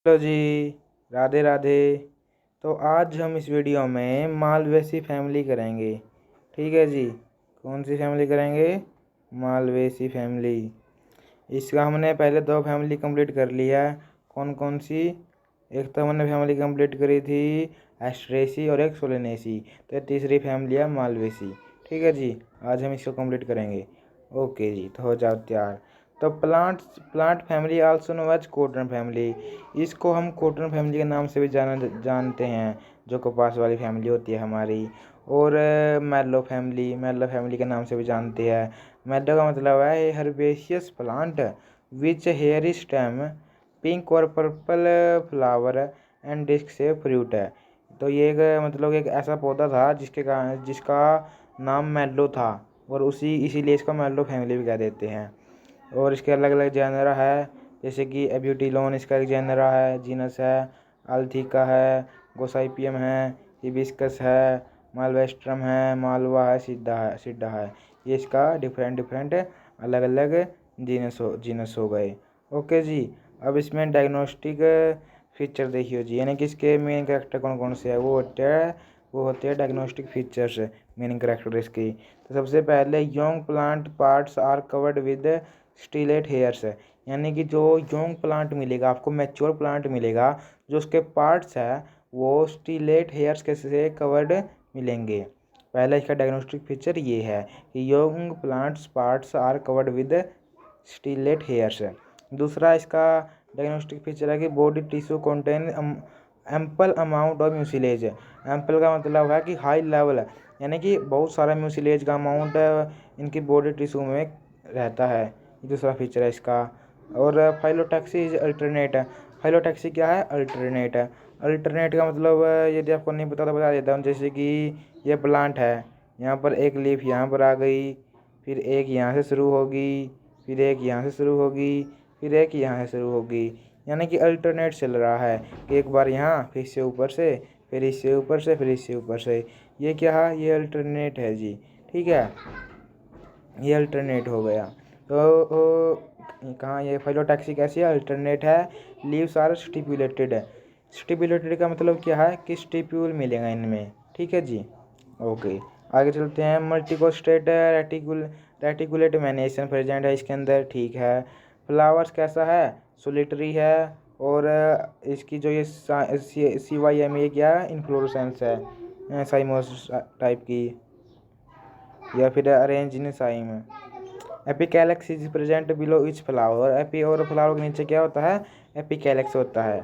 Hello जी। राधे राधे। तो आज हम इस वीडियो में मालवेसी फैमिली करेंगे। ठीक है जी। कौन सी फैमिली करेंगे? Malvaceae family. इसका हमने पहले दो फैमिली कंप्लीट कर लिया है। कौन कौन सी? एक तो हमने फैमिली कंप्लीट करी थी एस्ट्रेसी और एक सोलेनेसी। तो तीसरी फैमिली है मालवेसी। ठीक है जी। आज हम इसको कंप्लीट करेंगे। ओके जी, तो हो जाओ तैयार। तो plant family also know as cotton family. इसको हम कॉटन फैमिली के नाम से भी जानते हैं, जो कपास वाली फैमिली होती है हमारी। और मैलो फैमिली के नाम से भी जानते हैं। मैलो का मतलब है herbaceous plant which hair stem, pink और पर्पल फ्लावर एंड डिस्क से फ्रूट है। तो ये एक ऐसा पौधा था जिसका नाम मैलो था, और इसीलिए इसको मैलो फैमिली भी कह देते हैं। और इसके अलग अलग जेनरा है, जैसे कि एब्यूटिलोन इसका एक जेनरा है, जीनस है। अल्थिका है, गोसाइपियम है, हिबिस्कस है, मालवेस्ट्रम है, मालवा है, सिड्डा है। ये इसका डिफरेंट अलग अलग जीनस हो गए। ओके जी। अब इसमें डायग्नोस्टिक फीचर देखिए जी, यानी कि इसके मेन कैरेक्टर कौन कौन से है वो होते हैं डायग्नोस्टिक फीचर्स, मेन कैरेक्टर इसकी। तो सबसे पहले young plant parts are covered with stellate hairs है, यानी कि जो योंग प्लांट मिलेगा आपको, मैच्योर प्लांट मिलेगा, जो उसके पार्ट्स है वो स्टिलेट हेयर्स के से कवर्ड मिलेंगे। पहला इसका डायग्नोस्टिक फीचर ये है कि young plants parts are covered with stellate hairs है। दूसरा इसका डायग्नोस्टिक फीचर है कि body tissue contain ample amount of mucilage. Ample का मतलब है कि हाई लेवल है, यानी कि बहुत सारा म्यूसिलेज का अमाउंट इनकी बॉडी टिश्यू में रहता है। दूसरा फीचर है इसका। और फाइलोटैक्सी इज अल्टरनेट है। फाइलोटैक्सी क्या है? अल्टरनेट है। अल्टरनेट का मतलब यदि आपको नहीं पता तो बता देता हूँ। जैसे कि ये प्लांट है, यहाँ पर एक लीफ यहाँ पर आ गई, फिर एक यहाँ से शुरू होगी, फिर एक यहाँ से शुरू होगी, फिर एक यहाँ से शुरू होगी, यानी कि अल्टरनेट चल रहा है कि एक बार यहाँ, फिर इससे ऊपर से, फिर इससे ऊपर से, फिर इससे ऊपर से। ये क्या है? ये अल्टरनेट है जी। ठीक है, ये अल्टरनेट हो गया। तो कहाँ ये फाइलोटैक्सी कैसी है? अल्टरनेट है। लीव्स आर स्टिपुलेटेड है। स्टिपुलेटेड का मतलब क्या है कि स्टिप्यूल मिलेगा इनमें। ठीक है जी। ओके, आगे चलते हैं। मल्टीकोस्टेट रेटिकुलेट मैनेशन प्रेजेंट है इसके अंदर। ठीक है। फ्लावर्स कैसा है? सोलिटरी है। और इसकी जो ये CYM, ये क्या है? इन्फ्लोरेसेंस है, साइमोस टाइप की, या फिर arrange in cyme. Epicalyx is present below each flower. एपी और फ्लावर के नीचे क्या होता है? एपिकैलेक्स होता है।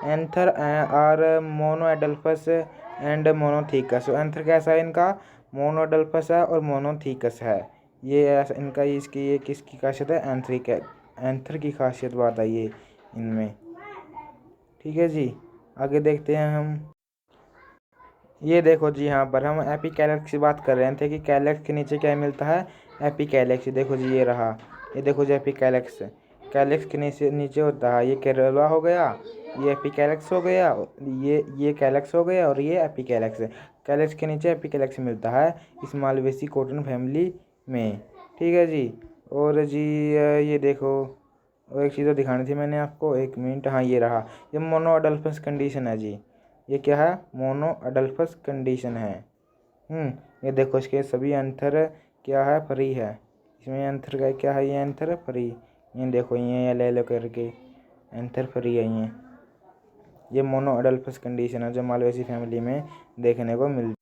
Anther are monadelphous and monothecous. Anther कैसा है इनका? मोनोएडल्फस है और मोनोथीकस है। ये ऐसा इनका इसकी ये किसकी खासियत है? एंथर की खासियत बात आई है इनमें। ठीक है जी। आगे देखते हैं हम। ये देखो जी, यहाँ पर हम एपिकैलेक्स की बात कर रहे थे कि कैलेक्स के नीचे क्या मिलता है? एपिकैलेक्स। देखो जी, ये रहा। ये देखो जी, एपिकैलेक्स। कैलेक्स के नीचे नीचे होता है, ये कैरोला हो गया, ये एपिकैलेक्स हो गया, ये कैलेक्स हो गया, और ये एपिकैलेक्स। कैलेक्स के नीचे एपिकैलेक्स मिलता है इस मालवेसी कॉटन फैमिली में। ठीक है जी। और जी ये देखो, और एक चीज़ तो दिखानी थी मैंने आपको, एक मिनट। हाँ, ये रहा। ये मोनोअडल्फस कंडीशन है जी। ये क्या है? मोनो अडल्फस कंडीशन है। ये देखो, इसके सभी एंथर क्या है? फ्री है। इसमें एंथर का क्या है? ये एंथर फ्री। ये देखो, ये ले लो करके एंथर फ्री है ये मोनो अडल्फस कंडीशन है जो मालवेसी फैमिली में देखने को मिलती।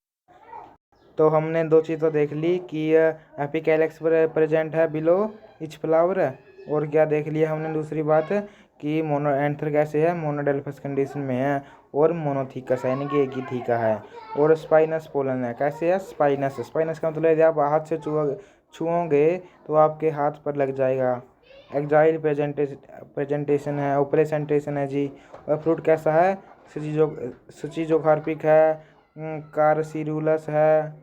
तो हमने दो चीज़ तो देख ली कि एपिकैलेक्स प्रेजेंट है बिलो इच फ्लावर। और क्या देख लिया हमने? दूसरी बात कि मोनो एंथर कैसे है? मोनोडेल्फस कंडीशन में है, और मोनोथीकस है, यानी कि एक ही थीका है। और स्पाइनस पोलन है। कैसे है? स्पाइनस का मतलब यदि आप हाथ से छुओगे तो आपके हाथ पर लग जाएगा। एक्जाइल प्रेजेंटेशन है, ओपरेसेंटेशन है जी। और फ्रूट कैसा है? सचिजोकार्पिक है, कारसिरुलस है,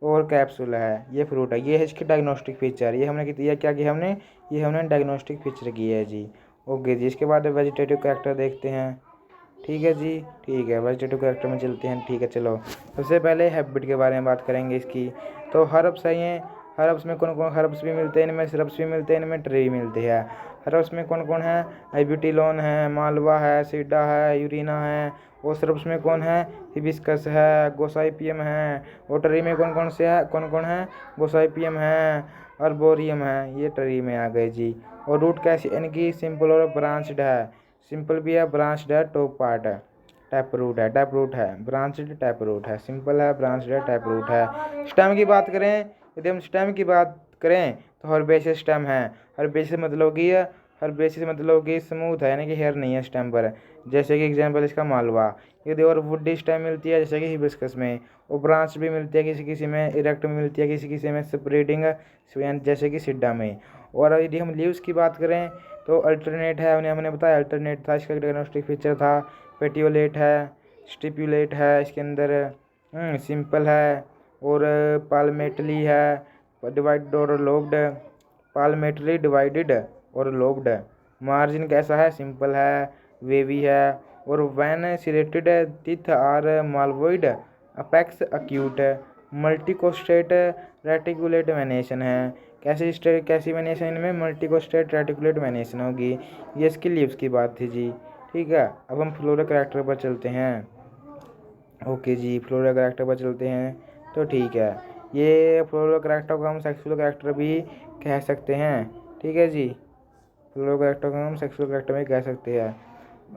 और कैप्सूल है। ये फ्रूट है। ये है इसके डायग्नोस्टिक फीचर। ये हमने क्या किया हमने? ये हमने डायग्नोस्टिक फीचर किया है जी। ओके जी। इसके बाद वेजिटेटिव कैरेक्टर देखते हैं। ठीक है जी। ठीक है, वेजिटेटिव कैरेक्टर में चलते हैं। ठीक है, चलो। सबसे पहले हैबिट के बारे में बात करेंगे इसकी। तो हर्ब्स है ये। हर्ब्स में कौन कौन हर्ब्स भी मिलते हैं? इनमें सिरप्स भी मिलते हैं, इनमें ट्री भी मिलते हैं। हर्ब्स में कौन कौन है? एब्यूटिलोन है, मालवा है, सीडा है, यूरिना है। और श्रब्स में कौन है? हिबिस्कस है, गोसाइपियम है। और ट्री में कौन कौन से है? कौन कौन है? गोसाइपियम है, अर्बोरियम है। ये ट्री में आ गए जी। और रूट कैसी इनकी? सिंपल और ब्रांच्ड है। सिंपल भी है, ब्रांच्ड है, टॉप पार्ट है। टैप रूट है, टैप रूट है, ब्रांच्ड टैप रूट है, सिंपल है, ब्रांच्ड है, टैप रूट है। स्टेम की बात करें, यदि हम स्टेम की बात करें तो हर्बेशियस स्टेम है। हर्बेशियस मतलब कि हर्बेशियस मतलब कि स्मूथ है, यानी कि हेयर नहीं है स्टेम पर। जैसे कि एग्जांपल इसका मालवा। यदि और वुडी स्टेम मिलती है जैसे कि हिबिस्कस में। और ब्रांच भी मिलती है किसी किसी में, इरेक्ट में मिलती है किसी किसी में, स्प्रेडिंग जैसे कि सिड्डा में। और यदि हम लीव्स की बात करें तो अल्टरनेट है, हमने बताया अल्टरनेट था, इसका डायग्नोस्टिक फीचर था। पेटियोलेट है, स्टिपुलेट है इसके अंदर, सिंपल है। और पालमेटली है, डिवाइडेड और लोब्ड। पालमेटली डिवाइडेड और लोब्ड। मार्जिन कैसा है? सिंपल है, वेवी है। और वैन ciliated teeth are malvoid, apex acute, multicostate reticulate venation है। कैसी वेनेशन इनमें? मल्टीकोस्टेट रेटिकुलेट वेनेशन होगी। ये इसकी लीव्स की बात थी जी। ठीक है, अब हम फ्लोरा करैक्टर पर चलते हैं। ओके जी, फ्लोरा करैक्टर पर चलते हैं तो ठीक है। ये फ्लोरा करैक्टर को हम सेक्सुअल करैक्टर भी कह सकते हैं। ठीक है जी, फ्लोरा करैक्टर को हम सेक्सुअल करैक्टर भी कह सकते हैं।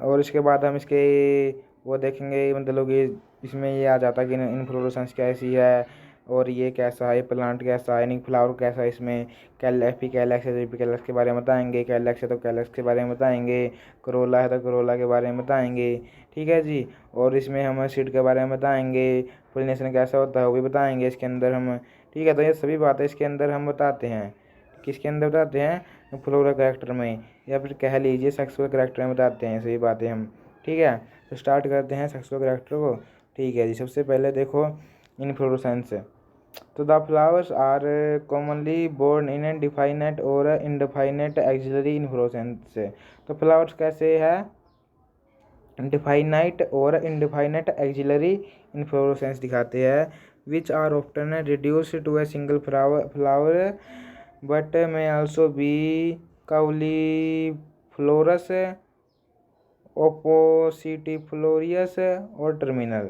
और इसके बाद हम इसके वो देखेंगे, मतलब कि इसमें ये आ जाता है कि इन्फ्लोरेसेंस कैसी है, और ये कैसा है, प्लांट कैसा है, यानी फ्लावर कैसा है इसमें। एपिकैलेक्स है तो एपिकैलेक्स के बारे में बताएंगे, कैलेक्स है तो कैलेक्स के बारे में बताएंगे, करोला है तो करोला के बारे में बताएंगे। ठीक है जी। और इसमें हम सीड के बारे में बताएंगे, पोलिनेशन कैसा होता है वो भी बताएंगे इसके अंदर हम। ठीक है, तो ये सभी बातें इसके अंदर हम बताते हैं। किसके अंदर बताते हैं? फ्लोरा कैरेक्टर में, या फिर कह लीजिए सेक्सुअल कैरेक्टर में बताते हैं सभी बातें हम। ठीक है, तो स्टार्ट करते हैं सेक्सुअल कैरेक्टर को। ठीक है जी, सबसे पहले देखो इन्फ्लोरेसेंस। तो the flowers are commonly borne in definite और इनडिफाइनेट एक्सिलरी इन्फ्लोरेसेंस। तो फ्लावर्स कैसे है? डिफाइनाइट और इनडिफाइनेट एक्सिलरी इन्फ्लोरेसेंस दिखाते हैं, which are often reduce to a single flower but may also be cauliflorous, oppositiflorous और टर्मिनल।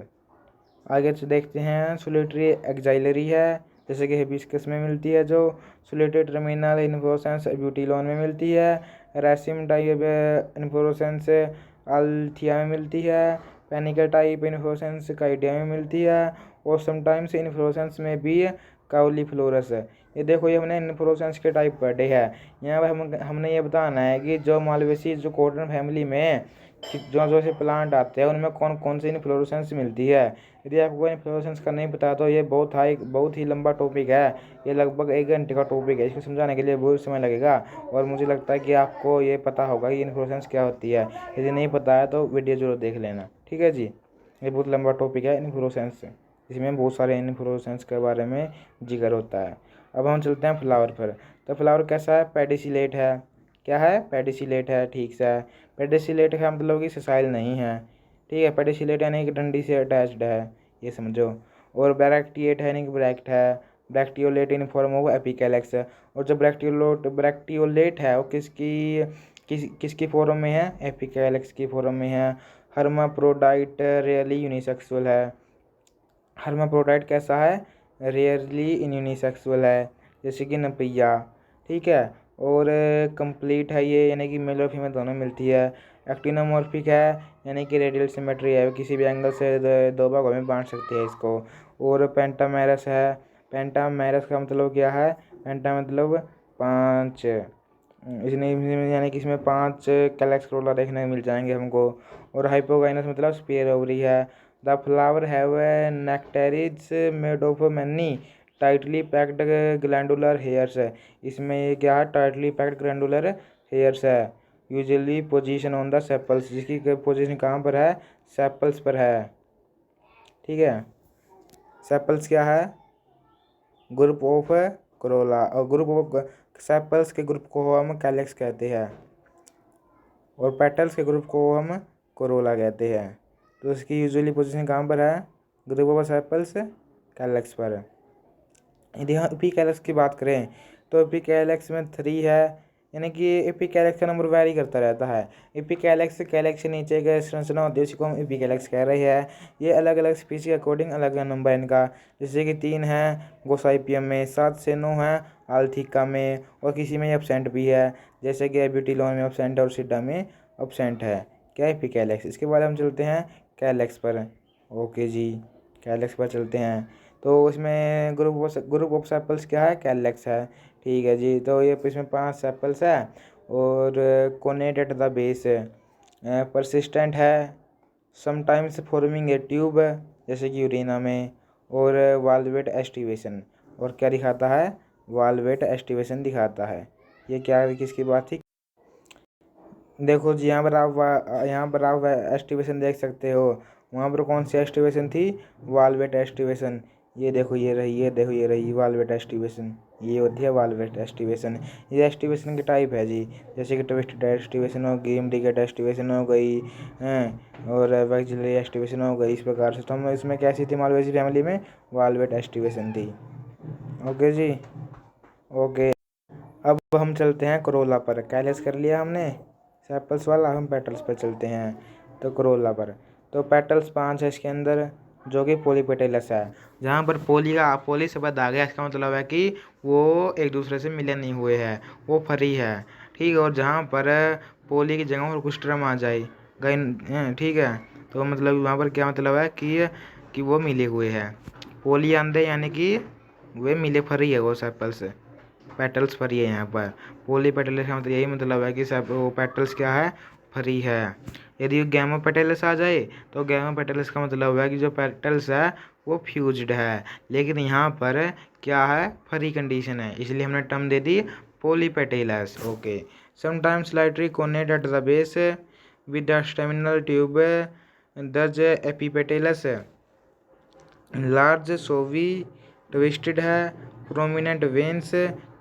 आगे से देखते हैं, सोलिटरी एक्जाइलरी है जैसे कि हिबिस्कस में मिलती है, जो सोलिटरी टर्मिनल इन्फ्लोरेसेंस ब्यूटीलोन में मिलती है। रेसिम टाइप इन्फ्लोरेसेंस अल्थिया में मिलती है। पेनिकल टाइप इन्फ्लोरेसेंस काइडिया में मिलती है। और समटाइम्स इन्फ्लोरेसेंस में भी काउलीफ्लोरस है। ये देखो, ये हमने इन्फ्लोरेसेंस के टाइप पढ़े हैं। यहाँ पर हमने ये बताना है कि जो मालवेसी जो कॉटन फैमिली में जो जो से प्लांट आते हैं उनमें कौन कौन सी इन्फ्लोरेसेंस मिलती है। यदि आपको इन्फ्लोरेसेंस का नहीं पता तो ये बहुत ही लंबा टॉपिक है। ये लगभग 1 घंटे का टॉपिक है, इसको समझाने के लिए बहुत समय लगेगा। और मुझे लगता है कि आपको ये पता होगा कि इन्फ्लोरेसेंस क्या होती है। यदि नहीं पता है तो वीडियो जरूर देख लेना। ठीक है जी, ये बहुत लंबा टॉपिक है इन्फ्लोरेसेंस, इसमें बहुत सारे इन्फ्लोरेसेंस के बारे में जिक्र होता है। अब हम चलते हैं फ्लावर पर। तो फ्लावर कैसा है? पेडिसिलेट है। क्या है? पेडिसिलेट है, ठीक से है। पेडिसिलेट का मतलब कि ससाइल नहीं है। ठीक है, पेडिसिलेट यानी कि डंडी से अटैच्ड है, ये समझो। और ब्रैक्टिएट है यानी कि ब्रैक्ट है। ब्रैक्टियोलेट इन फॉर्म ऑफ एपिकैलेक्स। और जो ब्रैक्टियोलेट है वो किसकी फॉर्म में है? एपिकैलेक्स की फॉर्म में है। हर्माफ्रोडाइट रियली यूनिसेक्सुअल है। हर्माफ्रोडाइट कैसा है? रेयरली यूनिसेक्सुअल है, जैसे कि नपिया। ठीक है, और कंप्लीट है ये, यानी कि मेल और फीमेल दोनों मिलती है। एक्टिनोमॉर्फिक है, यानी कि रेडियल सिमेट्री है, किसी भी एंगल से दो भागों में बांट सकते हैं इसको। और पेंटामेरस है। पेंटामेरस का मतलब क्या है? पेंटा मतलब 5। इसमें यानी कि इसमें 5 कैलेक्स क्रोला देखने को मिल जाएंगे हमको। और हाइपोगाइनस मतलब स्पेयर ओवरी है। The flower have nectaries made of many tightly packed glandular hairs है। इसमें ये क्या है? टाइटली पैक्ड ग्लैंडुलर हेयर्स है। Usually position on the sepals, जिसकी पोजीशन कहाँ पर है? सेपल्स पर है। ठीक है, सेपल्स क्या है? ग्रुप ऑफ करोला, और ग्रुप ऑफ सेपल्स के ग्रुप को हम कैलेक्स कहते हैं, और पेटल्स के ग्रुप को हम कोरोला कहते हैं। तो इसकी यूजुअली पोजीशन कहाँ पर है? ग्रुप ऑफ सेपल्स कैलेक्स पर। यदि हम एपिकैलेक्स की बात करें तो एपिकैलेक्स में 3 है, यानी कि एपिकैलेक्स का नंबर वैरी करता रहता है। एपिकैलेक्स कैलेक्स से नीचे का संरचना होती है, उसी को हम एपिकैलेक्स कह रहे हैं। ये अलग अलग स्पीशीज के अकॉर्डिंग अलग अलग नंबर है इनका, जैसे कि 3 है गोसाइपियम में, 7 से 9 है आल्थिका में, और किसी में एब्सेंट भी है, जैसे कि एब्यूटिलॉन में एब्सेंट है और सिडा में एब्सेंट है। क्या एपिकैलेक्स। इसके बाद हम चलते हैं कैलेक्स पर। ओके जी, कैलेक्स पर चलते हैं। तो इसमें ग्रुप ऑफ सेपल्स क्या है, कैलेक्स है। ठीक है जी, तो ये इसमें 5 सेपल्स है और connate at the base, persistent है, समटाइम्स फॉर्मिंग ए ट्यूब जैसे कि यूरिना में, और वाल्वेट एस्टिवेशन। और क्या दिखाता है, वाल्वेट एस्टिवेशन दिखाता है। ये क्या किसकी बात थी, देखो जी यहाँ पर आप एस्टिवेशन देख सकते हो। वहाँ पर कौन सी एस्टिवेशन थी, वाल्वेट एस्टिवेशन। ये देखो ये रही, ये देखो ये रही वाल्वेट एस्टिवेशन, ये होती है वाल्वेट एस्टिवेशन। ये एस्टिवेशन की टाइप है जी, जैसे कि ट्विस्टेड एस्टिवेशन हो गई, इम्ब्रिकेट एस्टिवेशन हो गई हैं, और वैक्सिलरी एस्टिवेशन हो गई। इस प्रकार से तो हम इसमें कैसी थी मालवेसी फैमिली में, वाल्वेट एस्टिवेशन थी। Okay ji, okay. अब हम चलते हैं करोला पर। कैलेक्स कर लिया हमने सेपल्स वाला, हम पेटल्स पर चलते हैं। तो करोला पर तो पेटल्स 5 है इसके अंदर, जो कि पॉलीपेटलस है। जहाँ पर पोली शब्द आ गया, इसका मतलब है कि वो एक दूसरे से मिले नहीं हुए हैं, वो फरी है। ठीक है, और जहाँ पर पोली की जगह पर कुछ टर्म आ जाए गए, ठीक है, तो मतलब वहाँ पर क्या मतलब है कि वो मिले हुए हैं। पोली आंधे यानी कि वे मिले फरी है वो सेपल्स, पेटल्स फरी है। यहाँ पर पोली पेटल्स का मतलब यही मतलब है कि सब वो पेटल्स क्या है, फरी है। यदि गैमो पेटल्स आ जाए तो गैमो पेटल्स का मतलब है कि जो पेटल्स है वो फ्यूज्ड है, लेकिन यहाँ पर क्या है, फरी कंडीशन है, इसलिए हमने टर्म दे दी polypetalous. Okay, sometimes slightly connate at the base with the staminal tube दज एपिपेटेलस लार्ज सोवी ट्विस्टेड है, prominent veins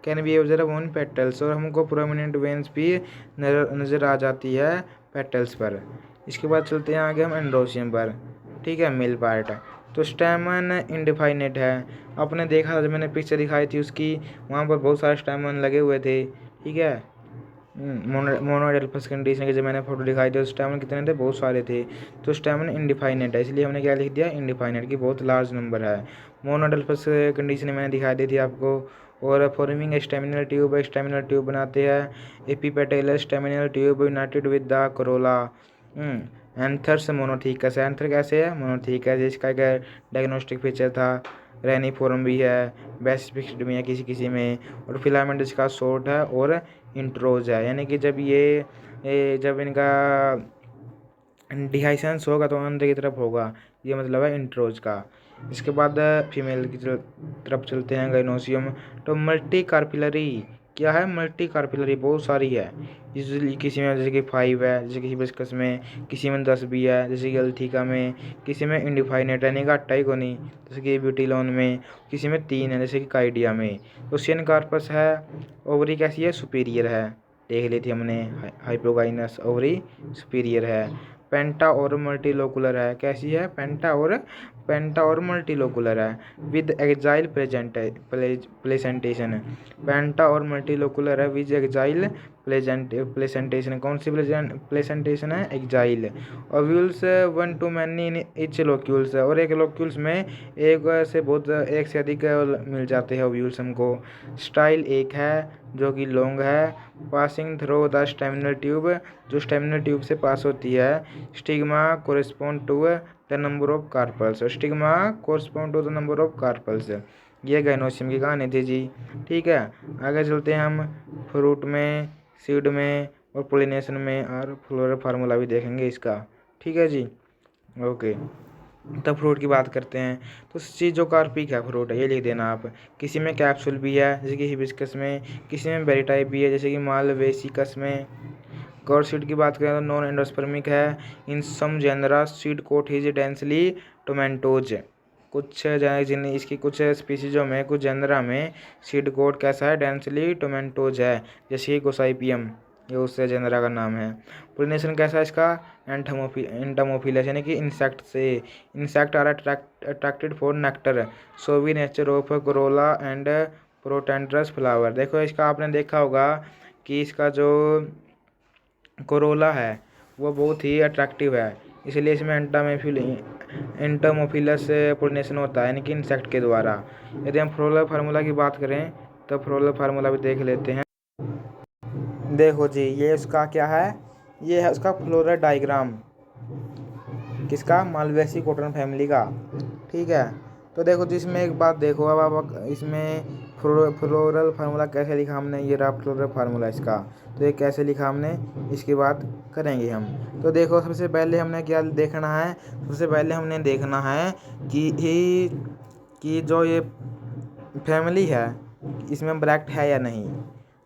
can be observe on petals, और हमको प्रोमिनेंट वेन्स भी नज़र आ जाती है पेटल्स पर। इसके बाद चलते हैं आगे हम एंड्रोसियम पर। ठीक है, मेल पार्ट। तो स्टैमन इंडिफाइनेट है। आपने देखा था, जब मैंने पिक्चर दिखाई थी उसकी, वहाँ पर बहुत सारे स्टैमन लगे हुए थे। ठीक है, मोनोडेल्फस कंडीशन के जब मैंने फोटो दिखाई थी, स्टैमन कितने थे, बहुत सारे थे। तो स्टैमन इंडिफाइनेट है, इसलिए हमने क्या लिख दिया, इंडिफाइनेट की बहुत लार्ज नंबर है। मोनोडेल्फस कंडीशन मैंने दिखाई दी थी आपको। और फॉर्मिंग स्टेमिनल ट्यूब बनाते हैं। Epipetalous staminal tube united with the corolla. Anthers monothecous है। एंथर कैसे है, मोनोथीक है, जिसका एक डायग्नोस्टिक फीचर था। रेनिफॉर्म भी है, बेसिफिक्स्ड भी है किसी किसी में, और फिलामेंट इसका शॉर्ट है और इंट्रोज है, यानी कि जब जब इनका डिहाइसेंस होगा तो अंदर की तरफ होगा, ये मतलब है इंट्रोज का। इसके बाद फीमेल की तरफ चलते हैं, गाइनोसियम। तो मल्टी कार्पिलरी क्या है, मल्टी कार्पिलरी बहुत सारी है। किसी में जैसे कि 5 है, जैसे कि बिस्कस में, किसी में 10 भी है, जैसे कि अल्थिका में, किसी में इंडिफाइनेट यानी कि अट्टाइकोनी जैसे कि ब्यूटिलोन में, किसी में 3 है जैसे कि काइडिया में। तो सियन कार्पस है, ओवरी कैसी है, सुपीरियर है, देख ली थी हमने, हाइपोगाइनस ओवरी सुपीरियर है। पेंटा और मल्टीलोकुलर है, कैसी है, पेंटा और मल्टीलोकुलर है, विद एक्जाइल प्लेसेंटेशन। पेंटा और मल्टीलोकुलर है विद एक्जाइल प्लेसेंटेशन। कौन सी प्लेसेंटेशन है, axile. Ovules 1 to many in each locules है, और एक लोक्यूल्स में एक से अधिक मिल जाते हैं ओव्यूल्स हमको। स्टाइल एक है जो कि लॉन्ग है, passing through the staminal tube, जो स्टेमिनल ट्यूब से पास होती है। Stigma correspond to the number of carpels, stigma correspond to the number of carpels. ये गाइनोसियम की कहानी थी जी। ठीक है, आगे चलते हैं हम फ्रूट में, सीड में और पोलिनेशन में, और फ्लोरल फार्मूला भी देखेंगे इसका। ठीक है जी, ओके। तब फ्रूट की बात करते हैं, तो सीजोकार्पिक है फ्रूट, ये लिख देना आप। किसी में कैप्सूल भी है जैसे कि हिबिस्कस में, किसी में बेरी टाइप भी है जैसे कि मालवेसिकस में। गॉड सीड की बात करें तो नॉन एंडोस्पर्मिक है। In some genera seed coat is densely tomentose, कुछ जिन इसकी कुछ स्पीसीजों में, कुछ जेनरा में सीड कोट कैसा है, डेंसली टोमेंटोज है, जैसे कि गोसाइपियम, ये उस जेनरा का नाम है। पोलिनेशन कैसा है इसका, एंटमोफिलस यानी कि इंसेक्ट से। Insect are attracted for nectar, so we nature of corolla and protandrous flower. देखो इसका आपने देखा होगा कि इसका जो कोरोला है वो बहुत ही अट्रैक्टिव है, इसलिए इसमें एंटोमोफिलस पोलिनेशन होता है, यानी कि इंसेक्ट के द्वारा। यदि हम फ्लोरल फार्मूला की बात करें तो फ्लोरल फार्मूला भी देख लेते हैं। देखो जी, ये उसका क्या है, ये है उसका फ्लोरल डायग्राम, किसका, मालवेसी कॉटन फैमिली का। ठीक है, तो देखो जी इसमें एक बात देखो, अब आप इसमें फ्लोरल फार्मूला कैसे लिखा हमने, ये रहा फ्लोरल फार्मूला इसका। तो ये कैसे लिखा हमने, इसकी बात करेंगे हम। तो देखो सबसे पहले हमने क्या देखना है, सबसे पहले हमने देखना है कि जो ये फैमिली है इसमें ब्रैक्ट है या नहीं।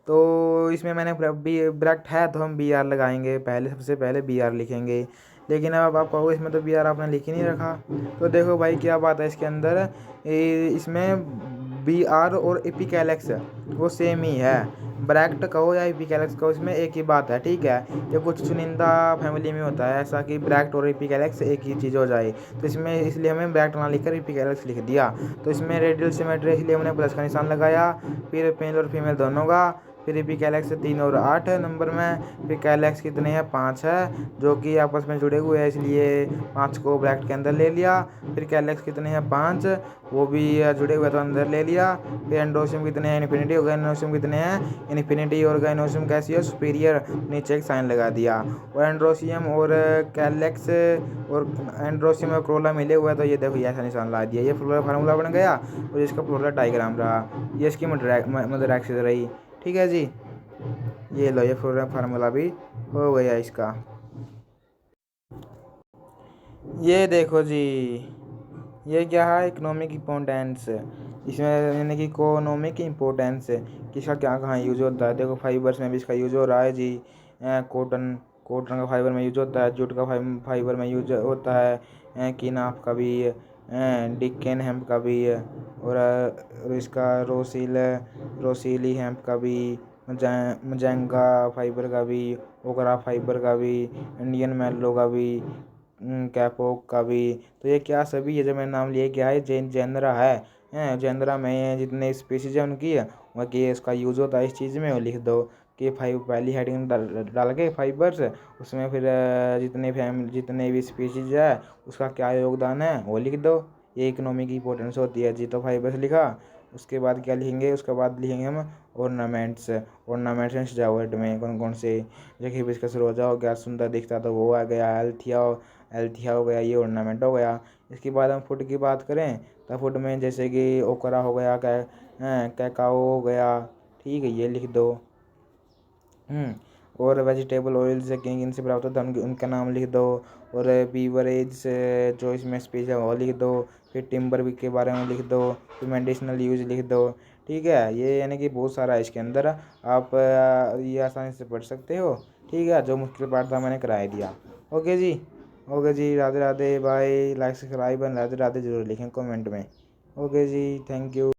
तो इसमें मैंने ब्रैक्ट है तो हम बी आर लगाएंगे, पहले सबसे पहले बी आर लिखेंगे। लेकिन अब आप कहोगे इसमें तो बी आर आपने लिख ही नहीं रखा। तो देखो भाई क्या बात है इसके अंदर, इसमें बी आर और एपिकैलेक्स वो सेम ही है, ब्रैक्ट कहो या एपिकैलेक्स कहो, इसमें एक ही बात है। ठीक है, ये कुछ चुनिंदा फैमिली में होता है ऐसा कि ब्रैक्ट और एपिकैलेक्स एक ही चीज़ हो जाए, तो इसमें इसलिए हमें ब्रैक्ट ना लिखकर एपिकैलेक्स लिख दिया। तो इसमें रेडियल सिमेट्री इसलिए हमने प्लस का निशान लगाया, फिर मेल और फीमेल दोनों का, फिर एपिकैलेक्स 3 और 8 नंबर में, फिर कैलेक्स कितने हैं 5 है, जो कि आपस में जुड़े हुए हैं इसलिए 5 को ब्रैकेट के अंदर ले लिया। फिर कैलेक्स कितने हैं 5, वो भी जुड़े हुए तो अंदर ले लिया। फिर एंडोसियम कितने हैं इन्फिनिटी, और गाइनोसियम कितने हैं इन्फिनिटी, और गाइनोसियम कैसी है सुपीरियर, नीचे एक साइन लगा दिया। और एंड्रोसियम और कैलेक्स और एंड्रोसियम और क्रोला मिले हुए तो ये देखो ये ऐसा निशान ला दिया, ये फ्लोरल फार्मूला बन गया और इसका फ्लोरल डायग्राम रहा, ये इसकी मदर एक्सिस रही। ठीक है जी, ये लो ये फ्लोरल फार्मूला भी हो गया इसका। ये देखो जी, ये क्या है, इकोनॉमिक इम्पोर्टेंस, इसमें यानी कि इकोनॉमिक इम्पोर्टेंस किसका क्या कहाँ यूज होता है। देखो फाइबर्स में भी इसका यूज हो रहा है जी, कॉटन कॉटन का फाइबर में यूज होता है, जूट का फाइबर में यूज होता है, किनाफ का भी, डिक्केन हेम्प का भी, और इसका रोसीली हेम्प का भी, मजेंगा फाइबर का भी, ओकरा फाइबर का भी, इंडियन मैलो का भी, कैपोक का भी। तो ये क्या सभी ये जो मैंने नाम लिए क्या है, जेनरा है, जेनरा में जितने स्पीसीज है उनकी उनकी इसका यूज़ होता है इस चीज़ में, वो लिख दो कि पहली हेडिंग डाल के फाइबर्स, उसमें फिर जितने भी स्पीसीज है उसका क्या योगदान है वो लिख दो। ये इकोनॉमी की इंपॉर्टेंस होती है जी। तो फाइबर्स लिखा, उसके बाद क्या लिखेंगे, उसके बाद लिखेंगे हम ऑर्नामेंट्स। ऑर्नामेंट्स में सजावट में कौन कौन से, जैसे हिबिस्कस रोजा हो गया, सुंदर दिखता तो वो आ गया, एल्थिया हो गया, ये ऑर्नामेंट हो गया। इसके बाद हम फूड की बात करें तो फूड में जैसे कि ओकरा हो गया, कैकाओ हो गया, ठीक है ये लिख दो। और वेजिटेबल ऑयल से किन किन से प्राप्त होता है उनका नाम लिख दो। और बीवरेज जो इसमें स्पीच है वो लिख दो। फिर टिम्बर के बारे में लिख दो, फिर मेडिसिनल यूज लिख दो। ठीक है, ये यानी कि बहुत सारा है इसके अंदर, आप ये आसानी से पढ़ सकते हो। ठीक है, जो मुश्किल पार्ट था मैंने कराया दिया। Okay ji, okay ji, Radhe Radhe, bye, like subscribe and Radhe Radhe जरूर लिखें कमेंट में। Okay ji, thank you.